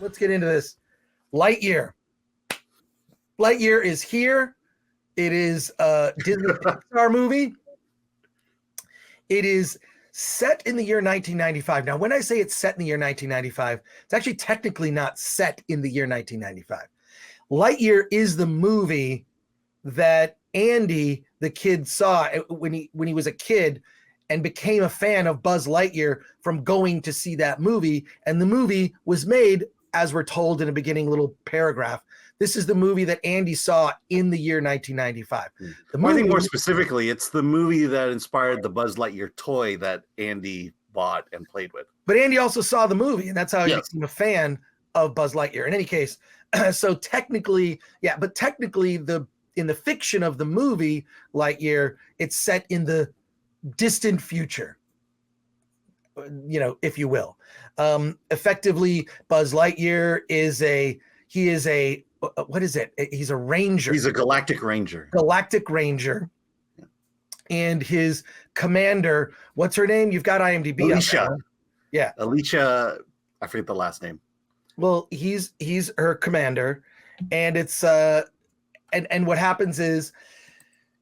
let's get into this. Lightyear. Lightyear is here. It is a Disney Pixar movie. It is set in the year 1995. Now, when I say it's set in the year 1995, it's actually technically not set in the year 1995. Lightyear is the movie that Andy, the kid, saw when he was a kid and became a fan of Buzz Lightyear from going to see that movie. And the movie was made, as we're told in a beginning little paragraph, this is the movie that Andy saw in the year 1995. I think more specifically, it's the movie that inspired the Buzz Lightyear toy that Andy bought and played with. But Andy also saw the movie, and that's how he became a fan of Buzz Lightyear. In any case, so technically, in the fiction of the movie Lightyear, it's set in the distant future, if you will. Effectively, Buzz Lightyear is he's a ranger. He's a galactic ranger. And his commander, what's her name? You've got IMDb. Alicia. Yeah. Alicia, I forget the last name. Well, he's her commander, and it's and what happens is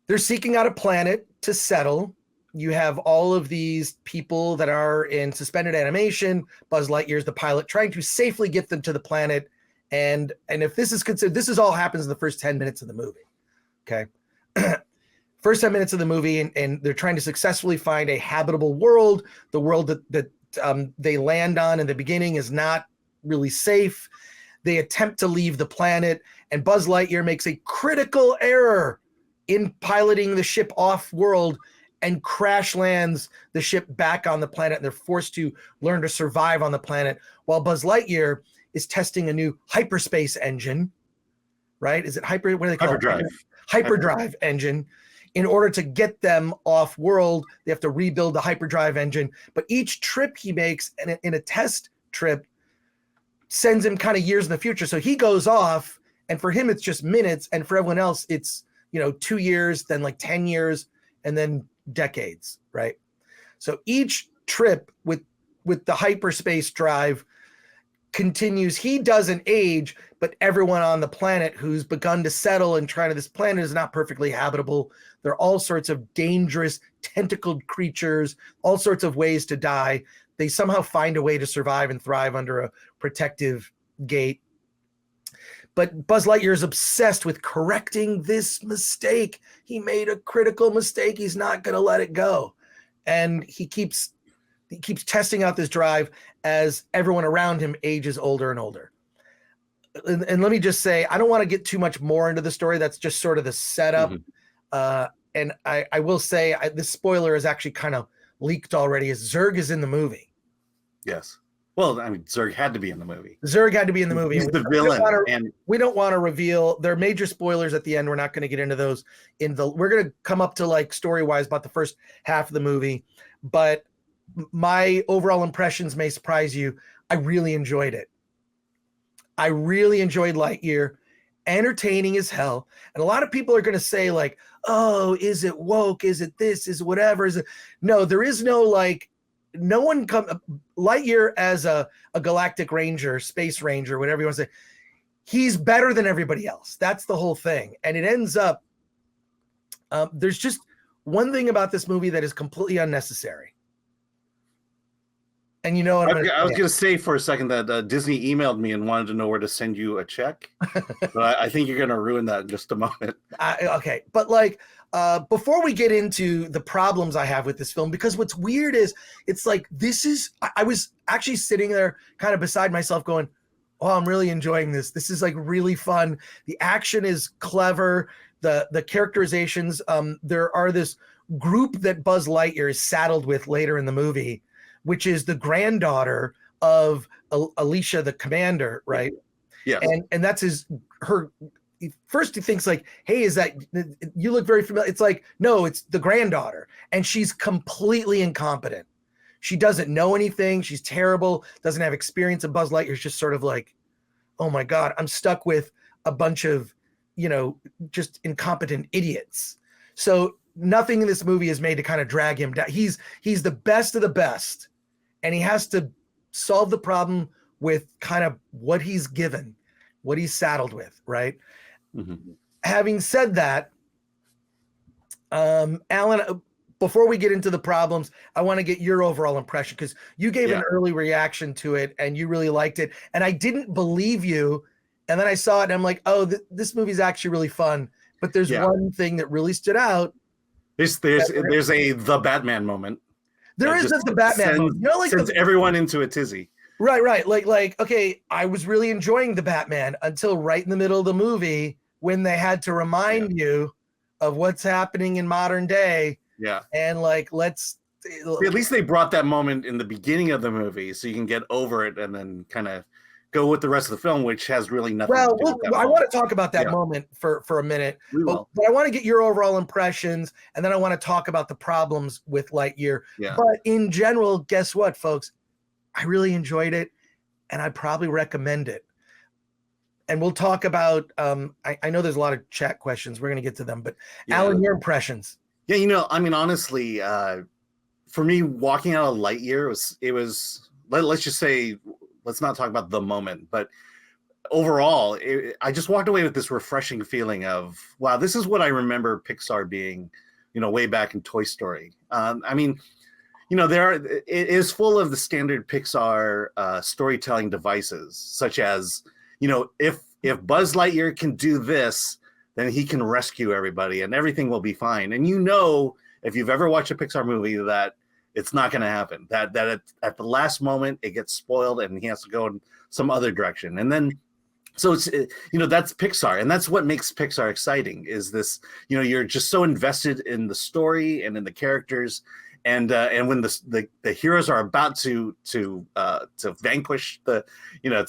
they're seeking out a planet to settle. You have all of these people that are in suspended animation. Buzz Lightyear is the pilot, trying to safely get them to the planet. And if this is considered, this is all happens in the first 10 minutes of the movie. Okay. First 10 minutes of the movie, and they're trying to successfully find a habitable world. The world that they land on in the beginning is not really safe. They attempt to leave the planet, and Buzz Lightyear makes a critical error in piloting the ship off world and crash lands the ship back on the planet. And they're forced to learn to survive on the planet while Buzz Lightyear is testing a new hyperspace engine, right? Is it what do they call Hyperdrive. it? Hyperdrive engine. In order to get them off world, they have to rebuild the hyperdrive engine. But each trip he makes in a test trip sends him kind of years in the future. So he goes off, and for him, it's just minutes. And for everyone else, it's, 2 years, then like 10 years, and then decades, right? So each trip with the hyperspace drive continues. He doesn't age, but everyone on the planet who's begun to settle and try to, this planet is not perfectly habitable. There are all sorts of dangerous tentacled creatures, all sorts of ways to die. They somehow find a way to survive and thrive under a protective gate. But Buzz Lightyear is obsessed with correcting this mistake. He made a critical mistake. He's not going to let it go. And he keeps testing out this drive as everyone around him ages older and older. And let me just say, I don't want to get too much more into the story. That's just sort of the setup. And I will say, this spoiler is actually kind of leaked already, is Zurg is in the movie. Yes. Well, I mean, Zurg had to be in the movie. He's the villain. We don't want to reveal. There are major spoilers at the end. We're not going to get into those. We're going to come up to like story-wise about the first half of the movie. But my overall impressions may surprise you. I really enjoyed it. I really enjoyed Lightyear. Entertaining as hell. And a lot of people are going to say like, oh, is it woke? Is it this? Is it whatever? Is it? No, there is no like, no one Lightyear as a galactic ranger, space ranger, whatever you want to say, he's better than everybody else. That's the whole thing. And it ends up, there's just one thing about this movie that is completely unnecessary. And I was going to say for a second that Disney emailed me and wanted to know where to send you a check. But I think you're going to ruin that in just a moment. Okay. But like, before we get into the problems I have with this film, because what's weird is it's like, I was actually sitting there kind of beside myself going, oh, I'm really enjoying this. This is like really fun. The action is clever. The characterizations, there are this group that Buzz Lightyear is saddled with later in the movie, which is the granddaughter of Alicia, the commander, right? Yeah. And that's her. First he thinks like, hey, is that, you look very familiar. It's like, no, it's the granddaughter. And she's completely incompetent. She doesn't know anything. She's terrible. Doesn't have experience. And Buzz Lightyear's just sort of like, oh my God, I'm stuck with a bunch of, just incompetent idiots. So nothing in this movie is made to kind of drag him down. He's the best of the best. And he has to solve the problem with kind of what he's given, what he's saddled with, right? Mm-hmm. Having said that, Alan, before we get into the problems, I want to get your overall impression, because you gave an early reaction to it and you really liked it. And I didn't believe you. And then I saw it and I'm like, oh, this movie's actually really fun. But there's one thing that really stood out. There's the Batman moment. There is the Batman moment. You know, like sends everyone into a tizzy. Right. Like, okay, I was really enjoying the Batman until right in the middle of the movie when they had to remind you of what's happening in modern day. Yeah. And like, at least they brought that moment in the beginning of the movie so you can get over it and then kind of go with the rest of the film, which has really nothing to do with that I moment. want to talk about that moment for a minute, but I want to get your overall impressions, and then I want to talk about the problems with Lightyear. Yeah. But in general, guess what, folks? I really enjoyed it, and I'd probably recommend it. And we'll talk about, I know there's a lot of chat questions. We're going to get to them, but Alan, your impressions. Yeah, you know, I mean, honestly, for me, walking out of Lightyear, let's just say, let's not talk about the moment, but overall, I just walked away with this refreshing feeling of, wow, this is what I remember Pixar being, you know, way back in Toy Story. I mean, you know, it is full of the standard Pixar storytelling devices, such as, you know, if Buzz Lightyear can do this, then he can rescue everybody and everything will be fine. And you know, if you've ever watched a Pixar movie, that it's not going to happen. That at the last moment it gets spoiled and he has to go in some other direction. And then, so it's, you know, that's Pixar, and that's what makes Pixar exciting. Is this, you know, you're just so invested in the story and in the characters. And when the heroes are about to vanquish to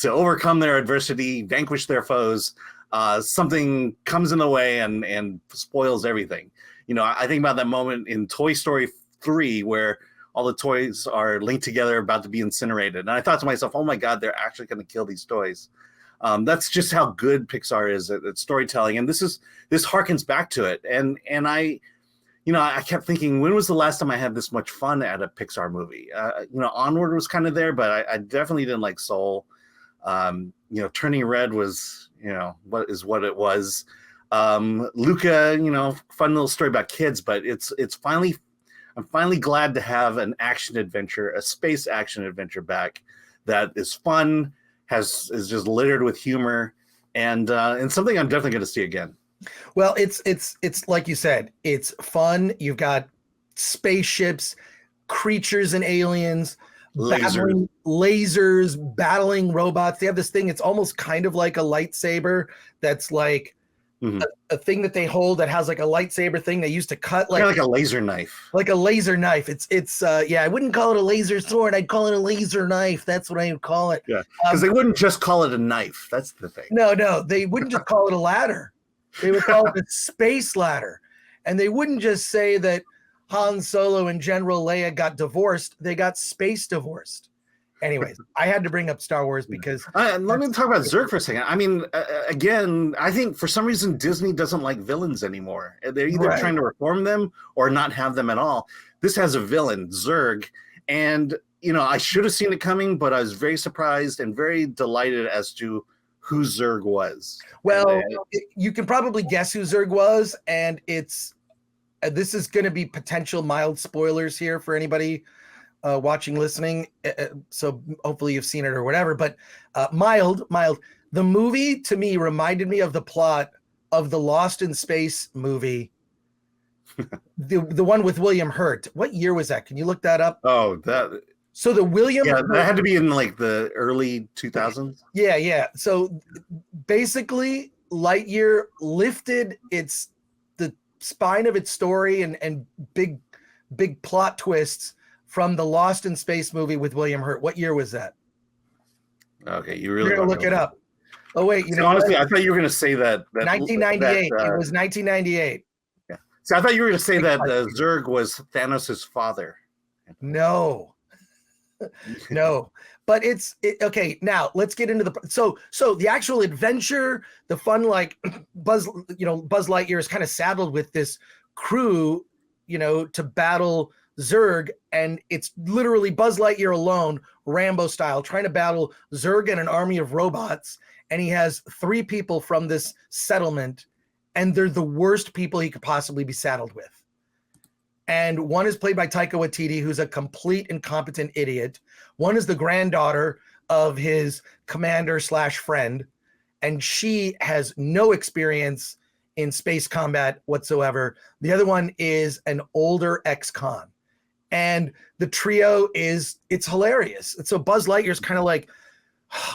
overcome their adversity, vanquish their foes, something comes in the way and spoils everything. You know, I think about that moment in Toy Story 3 where all the toys are linked together, about to be incinerated, and I thought to myself, "Oh my God, they're actually going to kill these toys." That's just how good Pixar is at storytelling, and this harkens back to it. And I. You know, I kept thinking, when was the last time I had this much fun at a Pixar movie? You know, Onward was kind of there, but I definitely didn't like Soul. You know, Turning Red was, you know, what it was. Luca, you know, fun little story about kids, but I'm finally glad to have an action adventure, a space action adventure back that is fun, is just littered with humor, and something I'm definitely going to see again. Well, it's like you said, it's fun. You've got spaceships, creatures and aliens, lasers, battling robots. They have this thing, it's almost kind of like a lightsaber that's like a thing that they hold that has like a lightsaber thing they used to cut, like a laser knife. Like a laser knife. It's I wouldn't call it a laser sword. I'd call it a laser knife. That's what I would call it. Yeah, because they wouldn't just call it a knife. That's the thing. No, they wouldn't just call it a ladder. They would call it a space ladder. And they wouldn't just say that Han Solo and General Leia got divorced. They got space divorced. Anyways, I had to bring up Star Wars because... let me talk about Zurg for a second. I mean, again, I think for some reason Disney doesn't like villains anymore. They're either trying to reform them or not have them at all. This has a villain, Zurg. And, you know, I should have seen it coming, but I was very surprised and very delighted as to who Zurg was. Well, you can probably guess who Zurg was, and this is going to be potential mild spoilers here for anybody watching, listening. So hopefully you've seen it or whatever, but mild. The movie to me reminded me of the plot of the Lost in Space movie, the one with William Hurt. What year was that? Can you look that up? Oh, that. So the William Hurt, that had to be in like the early 2000s. Yeah. So basically, Lightyear lifted the spine of its story and big plot twists from the Lost in Space movie with William Hurt. What year was that? Okay, you're gonna look it up. Oh wait, honestly, I thought you were gonna say that 1998. It was 1998. Yeah. So I thought you were gonna say that Zurg was Thanos' father. No. But okay. Now let's get into so the actual adventure, the fun, like Buzz Lightyear is kind of saddled with this crew, you know, to battle Zurg, and it's literally Buzz Lightyear alone, Rambo style, trying to battle Zurg and an army of robots. And he has 3 people from this settlement, and they're the worst people he could possibly be saddled with. And one is played by Taika Waititi, who's a complete incompetent idiot. One is the granddaughter of his commander/friend, and she has no experience in space combat whatsoever. The other one is an older ex-con. And the trio it's hilarious. And so Buzz Lightyear's kind of like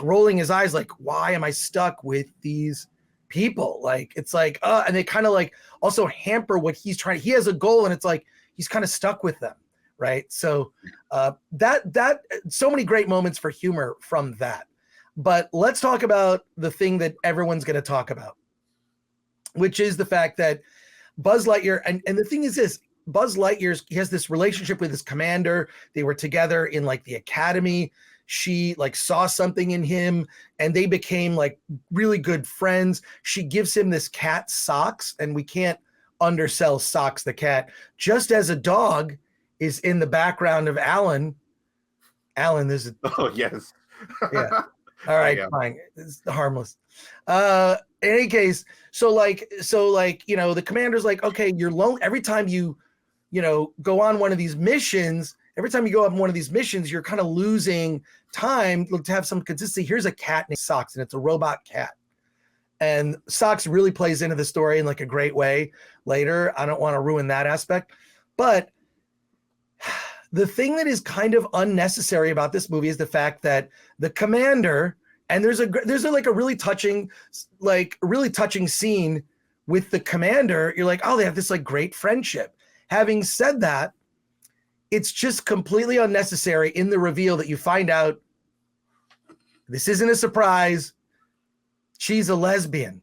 rolling his eyes like, why am I stuck with these people? Like, it's like, and they kind of like also hamper what he's trying. He has a goal, and it's like, he's kind of stuck with them. Right. So that so many great moments for humor from that. But let's talk about the thing that everyone's going to talk about, which is the fact that Buzz Lightyear, and the thing is this, Buzz Lightyear, he has this relationship with his commander. They were together in like the academy. She like saw something in him, and they became like really good friends. She gives him this cat Socks, and we can't undersell Socks the cat, just as a dog is in the background of Alan. Alan, there's a... Oh, yes. Yeah. All right, fine. It's harmless. In any case, so like, you know, the commander's like, okay, you're lonely. Every time you go on one of these missions, you're kind of losing time to have some consistency. Here's a cat named Socks, and it's a robot cat. And Socks really plays into the story in like a great way later. I don't want to ruin that aspect. But the thing that is kind of unnecessary about this movie is the fact that the commander, and there's a like a really touching scene with the commander. You're like, oh, they have this like great friendship. Having said that, it's just completely unnecessary in the reveal that you find out this isn't a surprise. She's a lesbian.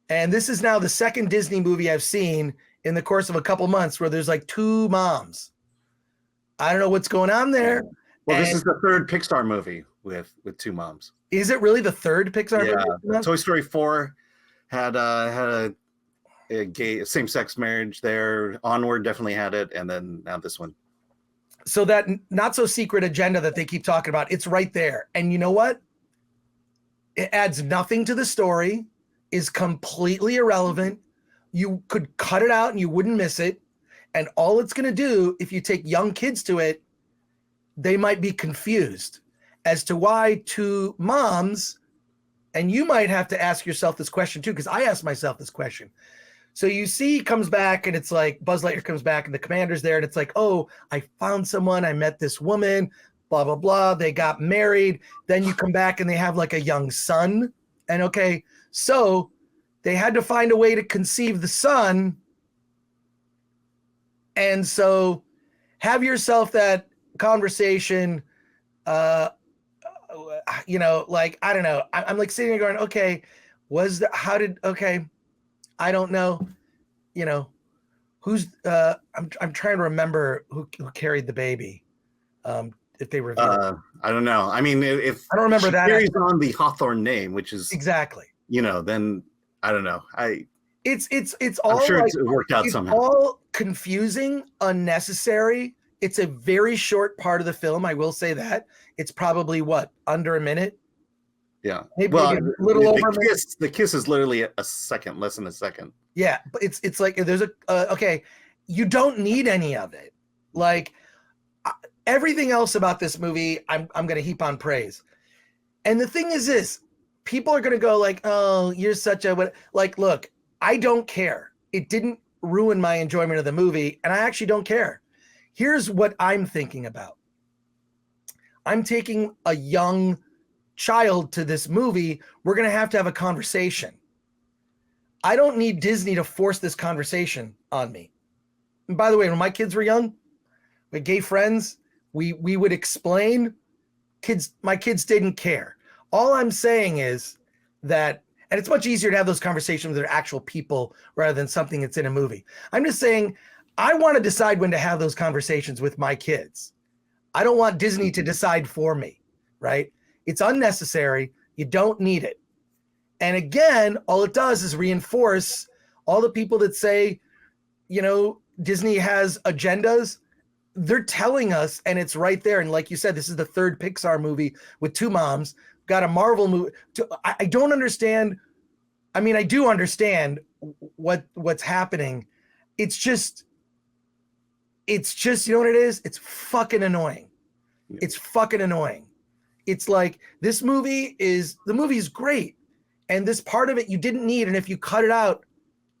And this is now the second Disney movie I've seen in the course of a couple months where there's like 2 moms. I don't know what's going on there. Well, this is the 3rd Pixar movie with 2 moms. Is it really the 3rd Pixar movie? Yeah, Toy Story 4 had a gay same-sex marriage there. Onward definitely had it, and then now this one. So that not so secret agenda that they keep talking about, it's right there. And you know what? It adds nothing to the story, is completely irrelevant. You could cut it out and you wouldn't miss it. And all it's going to do, if you take young kids to it, they might be confused as to why 2 moms, and you might have to ask yourself this question too, because I asked myself this question. So you see he comes back, and it's like Buzz Lightyear comes back and the commander's there, and it's like, oh, I found someone, I met this woman, blah, blah, blah. They got married. Then you come back and they have like a young son. And okay, so they had to find a way to conceive the son. And so have yourself that conversation, like, I don't know. I'm like sitting there going, okay, I don't know, who's, I'm trying to remember who carried the baby. If they reveal I don't know. I mean, if I don't remember that carries on the Hawthorne name, which is exactly, then I don't know. It's all, I'm sure like, it's worked out somehow. All confusing, unnecessary. It's a very short part of the film. I will say that it's probably under a minute. Yeah. Maybe a little over. The kiss is literally a second, less than a second. Yeah, but it's like there's okay, you don't need any of it. Like everything else about this movie, I'm going to heap on praise. And the thing is this, people are going to go like, oh, you're such a, what? Like, look, I don't care. It didn't ruin my enjoyment of the movie, and I actually don't care. Here's what I'm thinking about. I'm taking a young child to this movie. We're going to have a conversation. I don't need Disney to force this conversation on me. And by the way, when my kids were young, we had gay friends, we would explain. My kids didn't care. All I'm saying is that, and it's much easier to have those conversations with their actual people rather than something that's in a movie. I'm just saying, I want to decide when to have those conversations with my kids. I don't want Disney to decide for me, right? It's unnecessary. You don't need it. And again, all it does is reinforce all the people that say, Disney has agendas. they're telling us, and it's right there. And like you said, this is the third Pixar movie with two moms. Got a Marvel movie. I don't understand. I mean, I do understand what's happening. It's just, you know what it is? It's fucking annoying. Yeah. It's fucking annoying. It's like the movie is great. And this part of it you didn't need. And if you cut it out,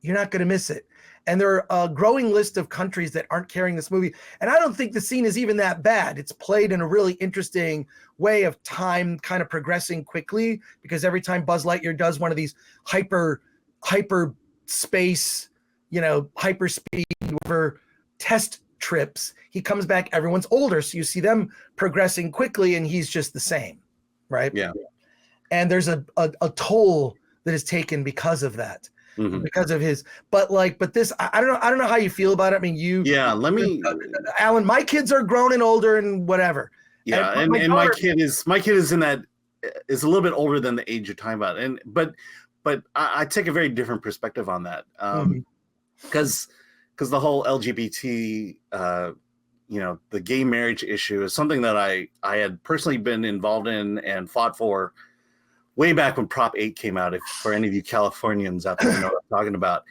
you're not going to miss it. And there are a growing list of countries that aren't carrying this movie. And I don't think the scene is even that bad. It's played in a really interesting way of time kind of progressing quickly, because every time Buzz Lightyear does one of these hyper space, hyperspeed whatever test trips, he comes back, everyone's older. So you see them progressing quickly and he's just the same. Right. Yeah. And there's a toll that is taken because of that. Mm-hmm. Because of his, but this, I don't know how you feel about it. I mean, Alan, my kids are grown and older and whatever. Yeah, and my kid is in that, is a little bit older than the age you're talking about, but I take a very different perspective on that, because the whole LGBT, the gay marriage issue is something that I had personally been involved in and fought for way back when Prop 8 came out, for any of you Californians out there know what I'm talking about.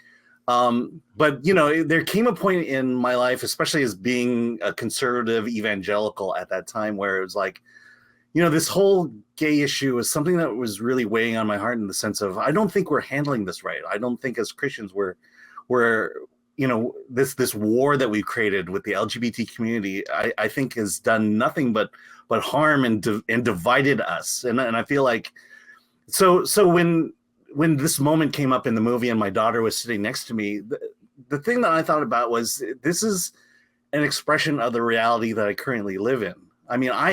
But, there came a point in my life, especially as being a conservative evangelical at that time, where it was like, this whole gay issue was something that was really weighing on my heart, in the sense of, I don't think we're handling this right. I don't think as Christians we're this war that we've created with the LGBT community, I think has done nothing but harm and divided us. And I feel like, So when this moment came up in the movie and my daughter was sitting next to me, the thing that I thought about was, this is an expression of the reality that I currently live in. I mean, I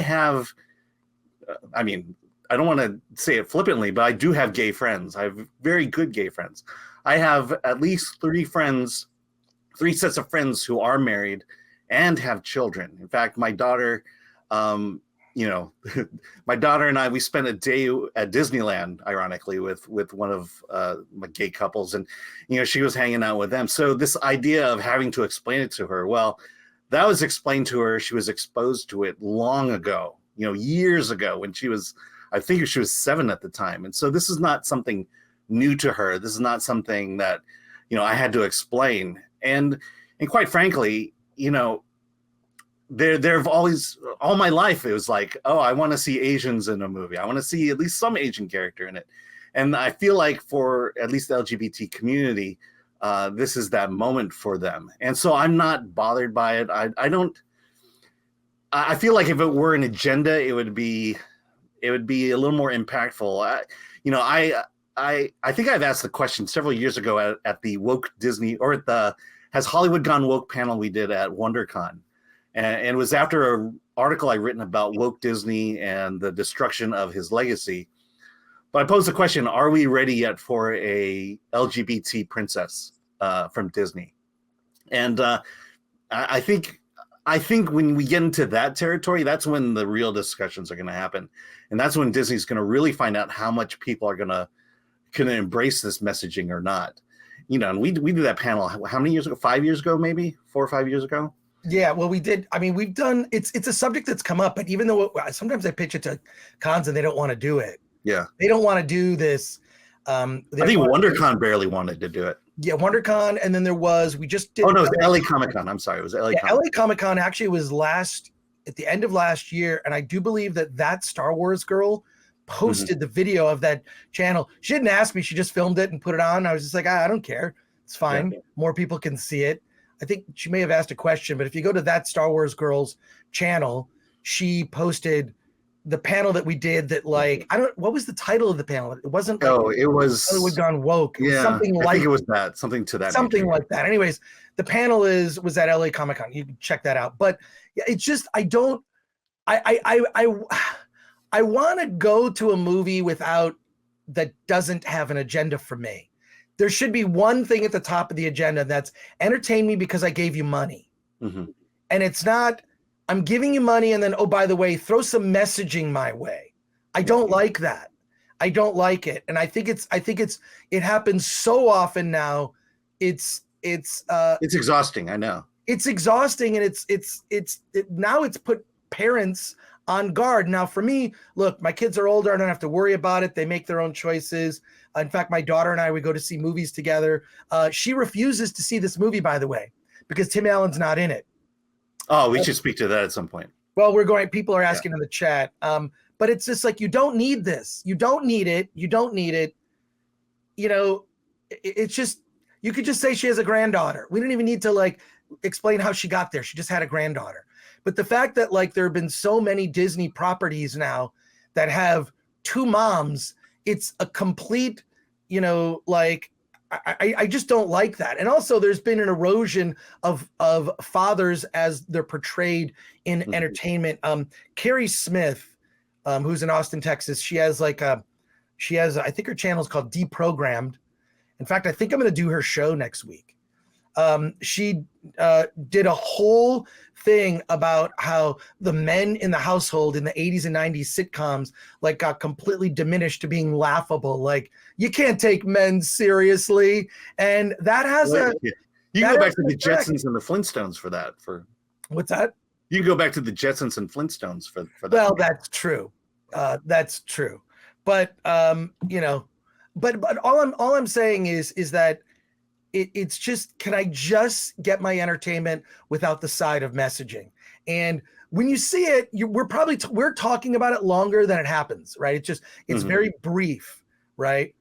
don't want to say it flippantly, but I do have gay friends. I have very good gay friends. I have at least three sets of friends who are married and have children. In fact, my daughter, my daughter and I, we spent a day at Disneyland, ironically, with one of my gay couples, and she was hanging out with them. So this idea of having to explain it to her, well, that was explained to her. She was exposed to it long ago, years ago, when I think she was 7 at the time. And so this is not something new to her. This is not something that I had to explain. And quite frankly, there have always, all my life, it was like, oh, I want to see Asians in a movie. I want to see at least some Asian character in it. And I feel like for at least the LGBT community, this is that moment for them. And so I'm not bothered by it. I feel like if it were an agenda, it would be a little more impactful. I think I've asked the question several years ago at the Woke Disney, or at the Has Hollywood Gone Woke panel we did at WonderCon. And it was after an article I written about woke Disney and the destruction of his legacy. But I posed the question, are we ready yet for a LGBT princess from Disney? And I think when we get into that territory, that's when the real discussions are going to happen. And that's when Disney's going to really find out how much people are going to embrace this messaging or not. And we did that panel, how many years ago? 5 years ago, maybe 4 or 5 years ago? Yeah, well, we did. I mean, we've done, it's a subject that's come up, but even though sometimes I pitch it to cons and they don't want to do it. Yeah. They don't want to do this. I think WonderCon barely wanted to do it. Yeah, WonderCon, and then we just did. Oh, no, it was LA Comic-Con. I'm sorry, it was LA Comic-Con. LA Comic-Con actually was at the end of last year, and I do believe that Star Wars girl posted the video of that channel. She didn't ask me, she just filmed it and put it on. I was just like, I don't care. It's fine. Yeah. More people can see it. I think she may have asked a question, but if you go to that Star Wars girl's channel, she posted the panel that we did that, like, what was the title of the panel? It wasn't like, it was Hollywood Gone Woke. Yeah, something like, I think it was that, something to that. Something nature. Like that. Anyways, the panel was at LA Comic-Con. You can check that out. But yeah, it's just, I want to go to a movie that doesn't have an agenda for me. There should be one thing at the top of the agenda that's entertain me because I gave you money. Mm-hmm. And it's not, I'm giving you money and then, oh, by the way, throw some messaging my way. I don't like that. I don't like it. And I think it happens so often now. It's exhausting. I know. it's exhausting, and now it's put parents on guard. Now for me, look, my kids are older. I don't have to worry about it. They make their own choices. In fact, my daughter and I, we go to see movies together. She refuses to see this movie, by the way, because Tim Allen's not in it. Oh, we should speak to that at some point. Well, people are asking in the chat. But it's just like, you don't need this. You don't need it. You don't need it. You know, it's just, you could just say she has a granddaughter. We don't even need to like explain how she got there. She just had a granddaughter. But the fact that like there have been so many Disney properties now that have two moms, it's a complete, you know, like, I just don't like that. And also there's been an erosion of fathers as they're portrayed in entertainment. Carrie Smith, who's in Austin, Texas, she has I think her channel is called Deprogrammed. In fact, I think I'm going to do her show next week. She did a whole thing about how the men in the household in the 80s and 90s sitcoms like got completely diminished to being laughable. Like, you can't take men seriously. And that has You can go back to the Jetsons and the Flintstones for that. What's that? You can go back to the Jetsons and Flintstones for that. Well, that's true. That's true. But you know, but all I'm saying is that it's just, can I just get my entertainment without the side of messaging? And when you see it, we're talking about it longer than it happens, right? It's very brief, right?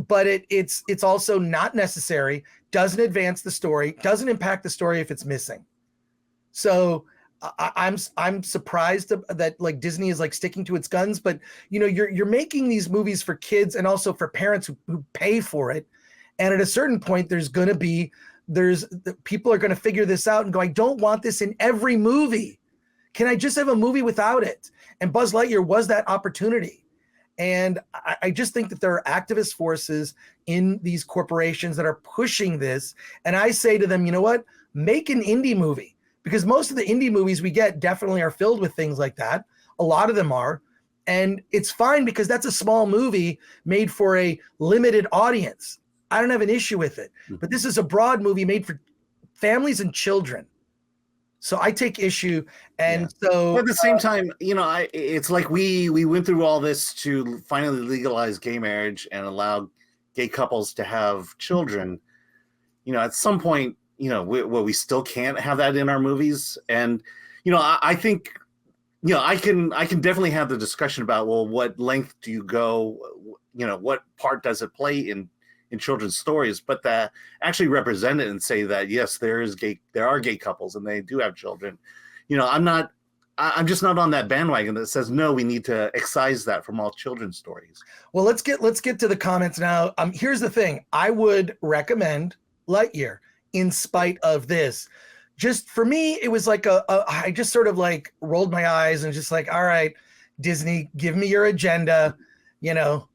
But it's also not necessary, doesn't advance the story, doesn't impact the story if it's missing. So I'm surprised that like Disney is like sticking to its guns, but you know, you're making these movies for kids and also for parents who pay for it. And at a certain point, people are going to figure this out and go, I don't want this in every movie. Can I just have a movie without it? And Buzz Lightyear was that opportunity. And I just think that there are activist forces in these corporations that are pushing this. And I say to them, you know what? Make an indie movie, because most of the indie movies we get definitely are filled with things like that. A lot of them are. And it's fine because that's a small movie made for a limited audience. I don't have an issue with it, but this is a broad movie made for families and children. So I take issue. And so but at the same time, you know, it's like we went through all this to finally legalize gay marriage and allow gay couples to have children. You know, at some point, you know, we still can't have that in our movies. And, you know, I think, you know, I can definitely have the discussion about, well, what length do you go? You know, what part does it play in children's stories, but that actually represent it and say that, yes, there are gay couples and they do have children. You know, I'm just not on that bandwagon that says, no, we need to excise that from all children's stories. Well, let's get to the comments now. Here's the thing. I would recommend Lightyear in spite of this. Just for me, it was like I just sort of like rolled my eyes and just like, all right, Disney, give me your agenda, you know.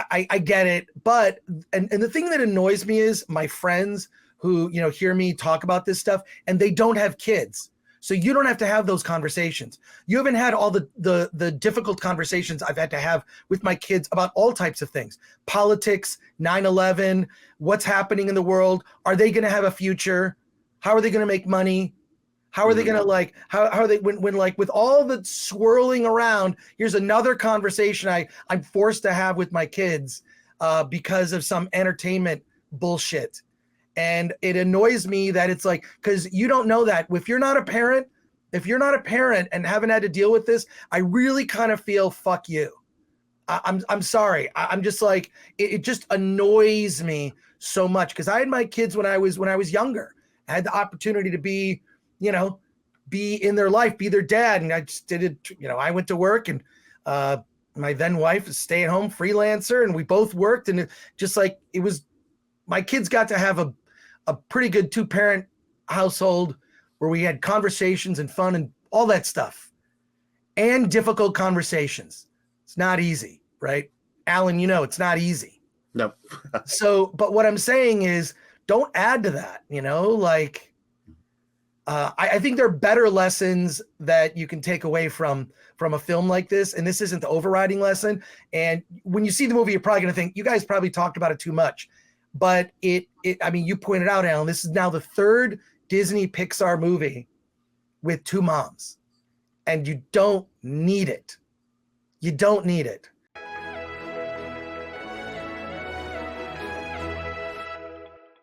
I get it, but and the thing that annoys me is my friends who, you know, hear me talk about this stuff and they don't have kids. So you don't have to have those conversations. You haven't had all the difficult conversations I've had to have with my kids about all types of things. Politics, 9/11, what's happening in the world. Are they going to have a future? How are they going to make money? How are they going to like, how are they, when like with all the swirling around, here's another conversation I'm forced to have with my kids because of some entertainment bullshit. And it annoys me that it's like, because you don't know that if you're not a parent and haven't had to deal with this, I really kind of feel fuck you. I'm sorry. I'm just like, it just annoys me so much because I had my kids when I was younger. I had the opportunity to be, you know, be in their life, be their dad. And I just did it, you know, I went to work and my then wife is stay-at-home freelancer and we both worked. And it just like, it was, my kids got to have a pretty good 2-parent household where we had conversations and fun and all that stuff and difficult conversations. It's not easy, right? Alan, you know, it's not easy. No. So, but what I'm saying is don't add to that, you know, like, I think there are better lessons that you can take away from a film like this. And this isn't the overriding lesson. And when you see the movie, you're probably going to think, you guys probably talked about it too much. But I mean, you pointed out, Alan, this is now the third Disney Pixar movie with two moms, and you don't need it. You don't need it.